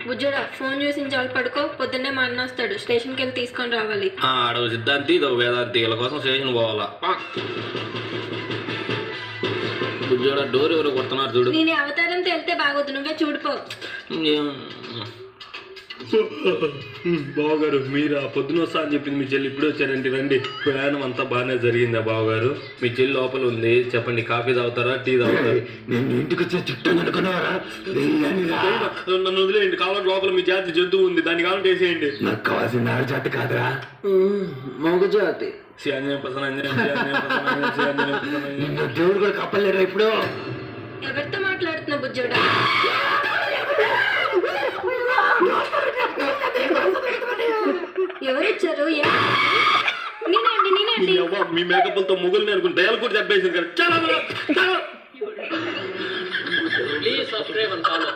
బుజ్జోడా phone చూసి చాలు పడుకో. పొద్దున్నే మా అన్న వస్తాడు, స్టేషన్కి వెళ్ళి తీసుకొని రావాలి. ఆడవ సిద్ధాంతి ఇదో వేదాంతి వీళ్ళ కోసం స్టేషన్ పోవాలా. బుజ్జోడా డోర్ ఎవరు కొడుతున్నారు చూడు. నేను అవతారంతో వెళ్తే బాగోదు, నువ్వే చూడిపో. బావగారు మీరు ఆ పొద్దున వస్తా అని చెప్పింది మీ చెల్లి ఇప్పుడు వచ్చారండి. రండి, ప్రయాణం అంతా బాగానే జరిగిందా బావగారు? మీ చెల్లి లోపల ఉంది, చెప్పండి కాఫీ తాగుతారా టీ తాగుతారా? నేను ఇంటికి వచ్చే చెప్తాను అనుకున్నారా? నన్ను వదిలేయండి, కావాలంటే లోపల మీ జాతి జంతువు ఉంది, దాన్ని కావాలంటే వేసేయండి. నాకు కావాల్సిన జాతి కాదురా, మగ జాతి. నిన్ను దేవుడు కూడా కప్పలేరా ఇప్పుడు? ఎవరితో మాట్లాడుతున్నా బుజ్జోడా? ఎవరిచ్చారు? నేనండి. మీ మేకప్లతో ముగ్గురు అనుకుని దయాలు కూడా చెప్పేసింది కదా. చాలా ప్లీజ్ సబ్స్క్రైబ్ అండ్ ఫాలో.